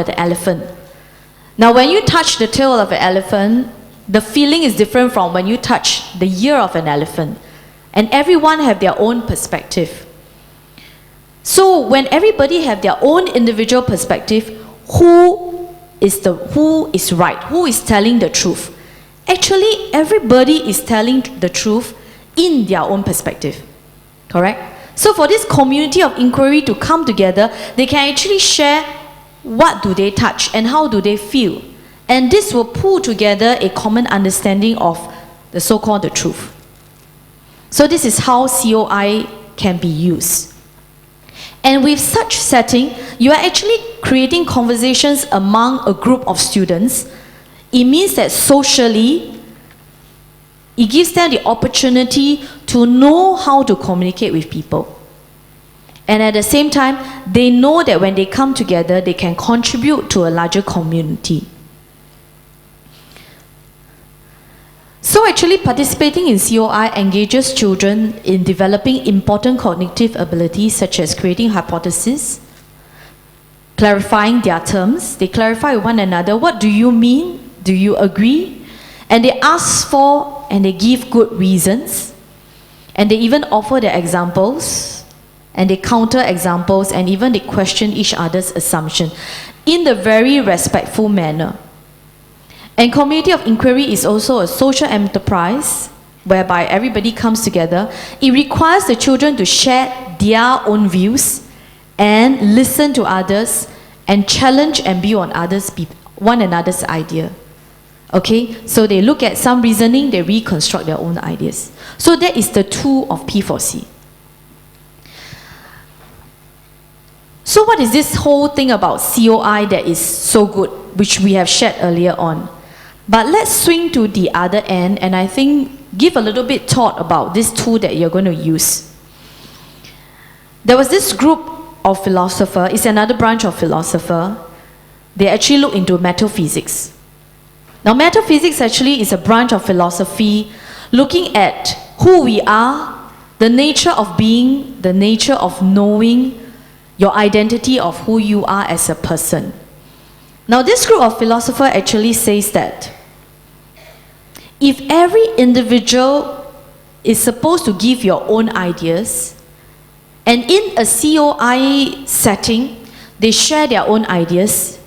the elephant. Now, when you touch the tail of an elephant, the feeling is different from when you touch the ear of an elephant. And everyone have their own perspective. So when everybody have their own individual perspective, who is right? Who is telling the truth? Actually, everybody is telling the truth in their own perspective. Correct? So for this community of inquiry to come together, they can actually share what do they touch and how do they feel. And this will pull together a common understanding of the so-called the truth. So this is how COI can be used. And with such setting, you are actually creating conversations among a group of students. It means that socially, it gives them the opportunity to know how to communicate with people. And at the same time, they know that when they come together, they can contribute to a larger community. So actually participating in COI engages children in developing important cognitive abilities such as creating hypotheses, clarifying their terms. They clarify with one another, what do you mean? Do you agree? And they ask for and they give good reasons. And they even offer their examples. And they counter examples and even they question each other's assumption in the very respectful manner. And community of inquiry is also a social enterprise whereby everybody comes together. It requires the children to share their own views and listen to others and challenge and build on one another's idea. Okay, so they look at some reasoning, they reconstruct their own ideas. So that is the tool of P4C. So what is this whole thing about COI that is so good, which we have shared earlier on? But let's swing to the other end and I think give a little bit thought about this tool that you're going to use. There was this group of philosophers, it's another branch of philosopher. They actually look into metaphysics. Now metaphysics actually is a branch of philosophy looking at who we are, the nature of being, the nature of knowing, your identity of who you are as a person. Now this group of philosophers actually says that if every individual is supposed to give your own ideas, and in a COI setting, they share their own ideas,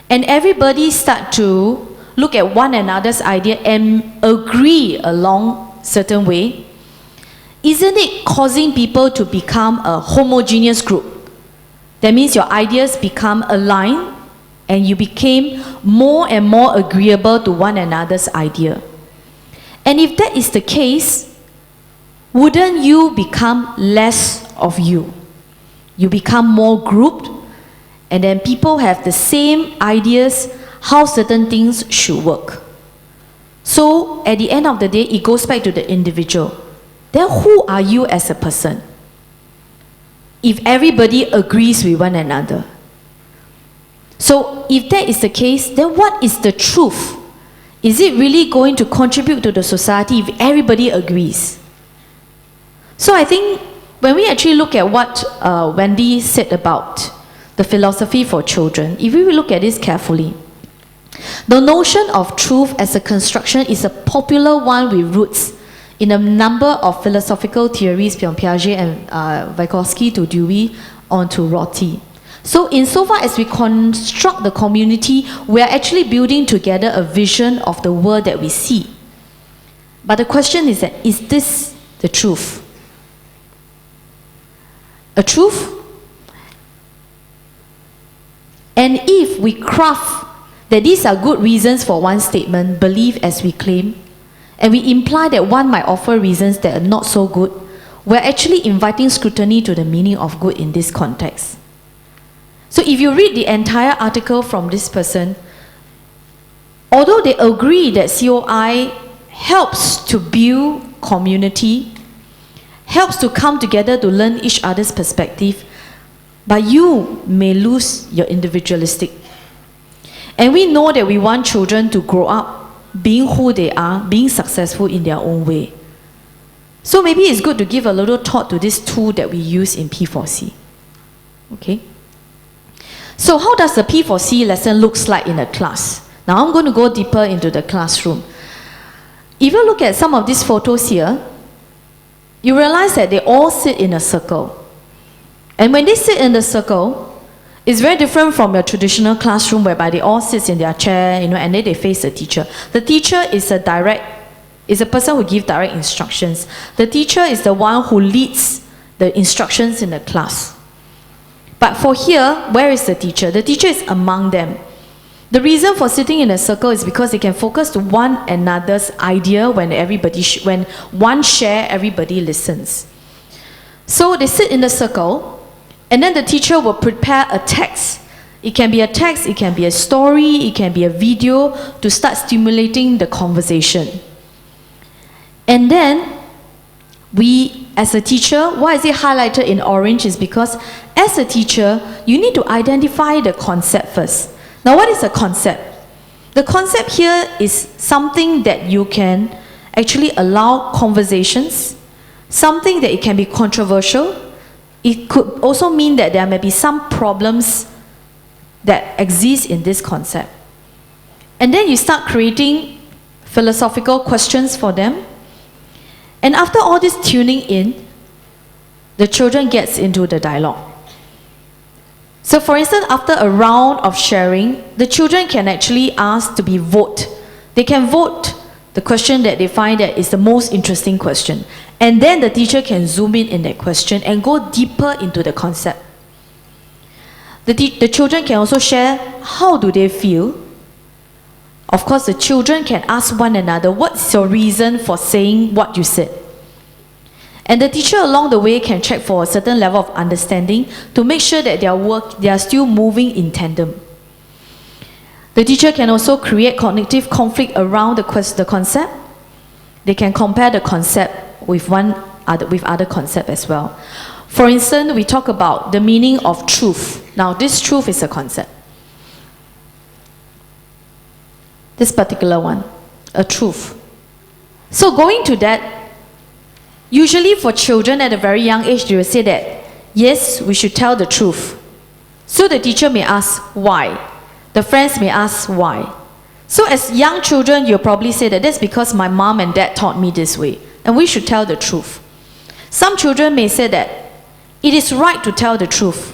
and everybody start to look at one another's idea and agree along certain way, isn't it causing people to become a homogeneous group? That means your ideas become aligned and you became more and more agreeable to one another's idea. And if that is the case, wouldn't you become less of you? You become more grouped, and then people have the same ideas how certain things should work. So at the end of the day, it goes back to the individual. Then who are you as a person? If everybody agrees with one another. So if that is the case, then what is the truth? Is it really going to contribute to the society if everybody agrees? So I think when we actually look at what Wendy said about the philosophy for children, if we look at this carefully, the notion of truth as a construction is a popular one with roots in a number of philosophical theories from Piaget and Vygotsky to Dewey on to Rorty. So insofar as we construct the community, we are actually building together a vision of the world that we see. But the question is that, is this the truth? A truth? And if we craft that these are good reasons for one statement, believe as we claim, and we imply that one might offer reasons that are not so good, we're actually inviting scrutiny to the meaning of good in this context. So if you read the entire article from this person, although they agree that COI helps to build community, helps to come together to learn each other's perspective, but you may lose your individualistic. And we know that we want children to grow up being who they are, being successful in their own way. So maybe it's good to give a little thought to this tool that we use in P4C. Okay? So how does the P4C lesson looks like in a class? Now I'm going to go deeper into the classroom. If you look at some of these photos here, you realize that they all sit in a circle. And when they sit in the circle, it's very different from your traditional classroom whereby they all sit in their chair, and then they face the teacher. The teacher is a person who gives direct instructions. The teacher is the one who leads the instructions in the class. But for here, where is the teacher? The teacher is among them. The reason for sitting in a circle is because they can focus to one another's idea when one share, everybody listens. So they sit in a circle, and then the teacher will prepare a text. It can be a text, it can be a story, it can be a video to start stimulating the conversation. And then we, as a teacher, why is it highlighted in orange is because as a teacher, you need to identify the concept first. Now, what is a concept? The concept here is something that you can actually allow conversations, something that it can be controversial. It could also mean that there may be some problems that exist in this concept. And then you start creating philosophical questions for them. And after all this tuning in, the children gets into the dialogue. So for instance, after a round of sharing, the children can actually ask to be vote. They can vote the question that they find that is the most interesting question. And then the teacher can zoom in that question and go deeper into the concept. The children can also share how do they feel. Of course, the children can ask one another, what's your reason for saying what you said? And the teacher along the way can check for a certain level of understanding to make sure that they are still moving in tandem. The teacher can also create cognitive conflict around the concept. They can compare the concept with other concepts as well. For instance, we talk about the meaning of truth. Now, this truth is a concept. This particular one, a truth. So going to that, usually for children at a very young age, they will say that, yes, we should tell the truth. So the teacher may ask why. The friends may ask why. So as young children, you'll probably say that that's because my mom and dad taught me this way, and we should tell the truth. Some children may say that it is right to tell the truth.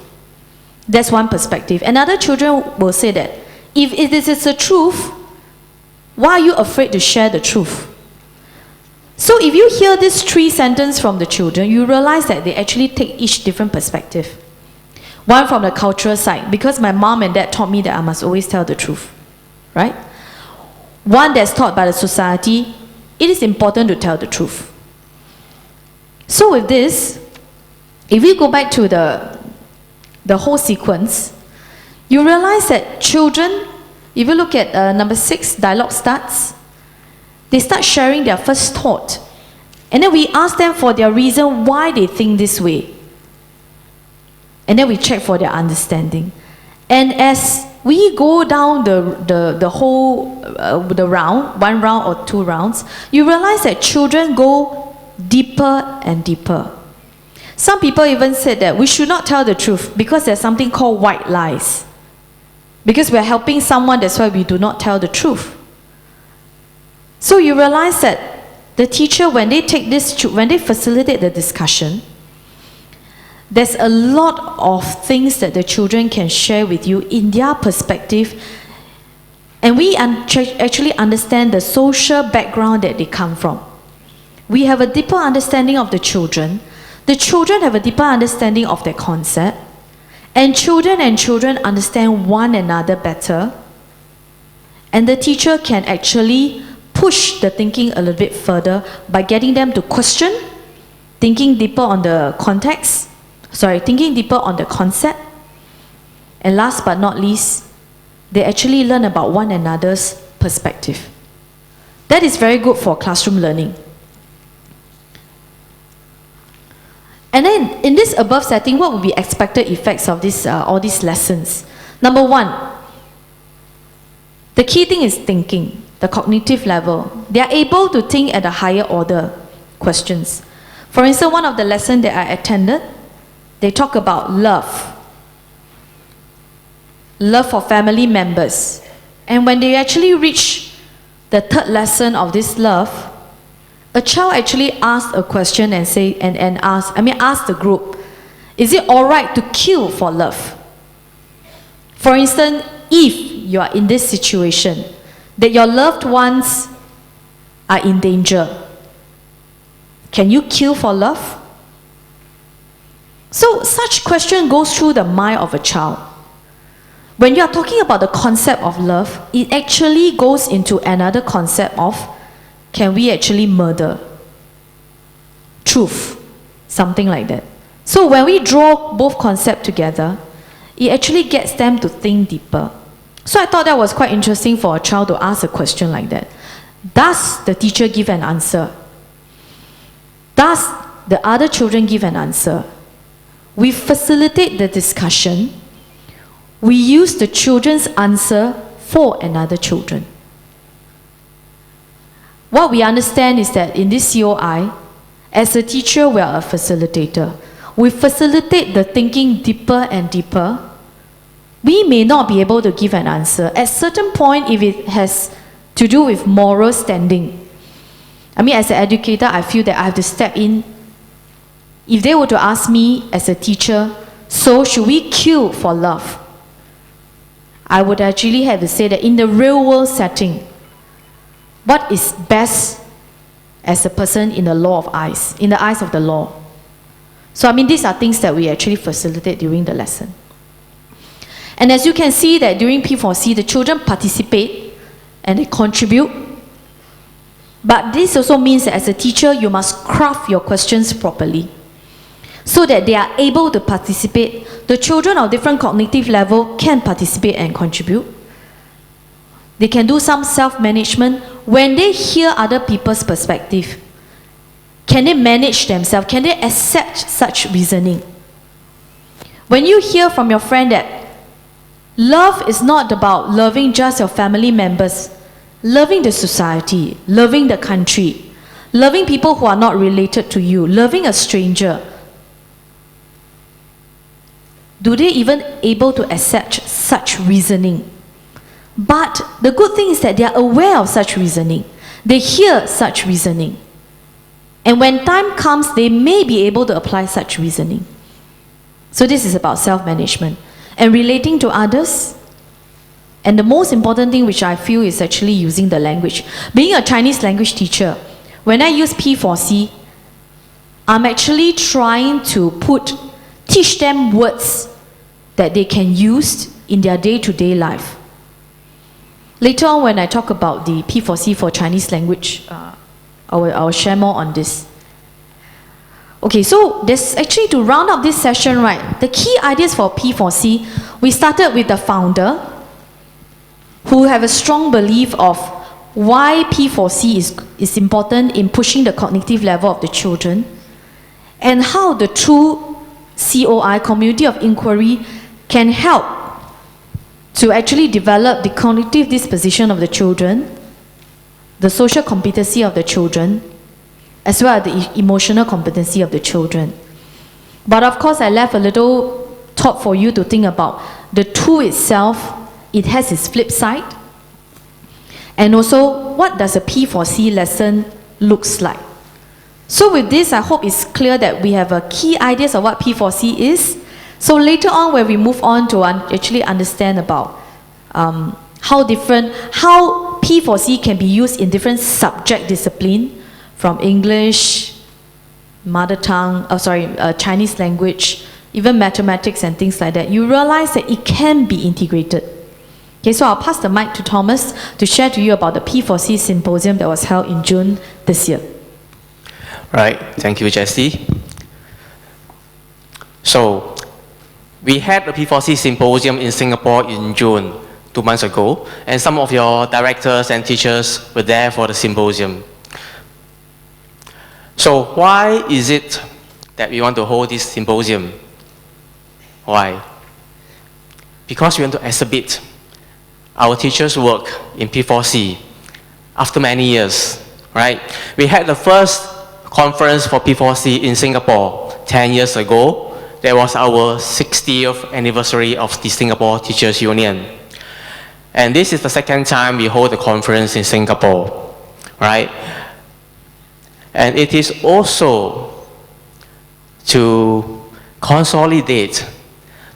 That's one perspective. And other children will say that if it is the truth, why are you afraid to share the truth? So if you hear these three sentences from the children, you realize that they actually take each different perspective. One from the cultural side, because my mom and dad taught me that I must always tell the truth, right? One that's taught by the society, it is important to tell the truth. So with this, if we go back to the whole sequence, you realize that children, if you look at number 6, dialogue starts, they start sharing their first thought. And then we ask them for their reason why they think this way. And then we check for their understanding. And as we go down the whole the round, one round or two rounds, you realize that children go deeper and deeper. Some people even said that we should not tell the truth because there's something called white lies. Because we're helping someone, that's why we do not tell the truth. So you realize that the teacher, when they facilitate the discussion, there's a lot of things that the children can share with you in their perspective, and we actually understand the social background that they come from. We have a deeper understanding of the children have a deeper understanding of their concept, and children understand one another better, and the teacher can actually push the thinking a little bit further by getting them to question, thinking deeper on the concept, and last but not least, they actually learn about one another's perspective. That is very good for classroom learning. And then in this above setting, what would be expected effects of all these lessons? Number 1, the key thing is thinking, the cognitive level. They are able to think at a higher order questions. For instance, one of the lessons that I attended, they talk about love. love for family members. And when they actually reach the third lesson of this love, a child actually asked a question and asked the group, is it alright to kill for love? For instance, if you are in this situation, that your loved ones are in danger, can you kill for love? So such question goes through the mind of a child. When you are talking about the concept of love, it actually goes into another concept of, can we actually murder? Truth, something like that. So when we draw both concepts together, it actually gets them to think deeper. So I thought that was quite interesting for a child to ask a question like that. Does the teacher give an answer? Does the other children give an answer? We facilitate the discussion. We use the children's answer for another children. What we understand is that in this COI, as a teacher, we are a facilitator. We facilitate the thinking deeper and deeper. We may not be able to give an answer. At certain point, if it has to do with moral standing, as an educator, I feel that I have to step in. If they were to ask me as a teacher, so should we kill for love? I would actually have to say that in the real world setting, what is best as a person in the eyes of the law? So these are things that we actually facilitate during the lesson. And as you can see that during P4C, the children participate and they contribute. But this also means that as a teacher, you must craft your questions properly so that they are able to participate. The children of different cognitive level can participate and contribute. They can do some self-management. When they hear other people's perspective, can they manage themselves? Can they accept such reasoning? When you hear from your friend that love is not about loving just your family members, loving the society, loving the country, loving people who are not related to you, loving a stranger, do they even able to accept such reasoning? But the good thing is that they are aware of such reasoning. They hear such reasoning. And when time comes, they may be able to apply such reasoning. So this is about self-management. And relating to others. And the most important thing which I feel is actually using the language. Being a Chinese language teacher, when I use P4C, I'm actually trying to teach them words that they can use in their day-to-day life. Later on, when I talk about the P4C for Chinese language, I will share more on this. Okay, so there's actually, to round up this session, right, the key ideas for P4C, we started with the founder, who have a strong belief of why P4C is important in pushing the cognitive level of the children, and how the true COI, community of inquiry, can help to actually develop the cognitive disposition of the children, the social competency of the children, as well as the emotional competency of the children. But of course, I left a little thought for you to think about. The tool itself, it has its flip side. And also, what does a P4C lesson looks like? So with this, I hope it's clear that we have a key ideas of what P4C is. So later on, when we move on to actually understand about how P4C can be used in different subject discipline, from English, mother tongue, Chinese language, even mathematics and things like that, you realize that it can be integrated. Okay, so I'll pass the mic to Thomas to share to you about the P4C symposium that was held in June this year. Right, thank you, Jessie. So, we had the P4C symposium in Singapore in June, 2 months ago, and some of your directors and teachers were there for the symposium. So, why is it that we want to hold this symposium? Why? Because we want to exhibit our teachers' work in P4C after many years, right? We had the first conference for P4C in Singapore 10 years ago. that was our 60th anniversary of the Singapore Teachers Union. And this is the second time we hold the conference in Singapore, right? And it is also to consolidate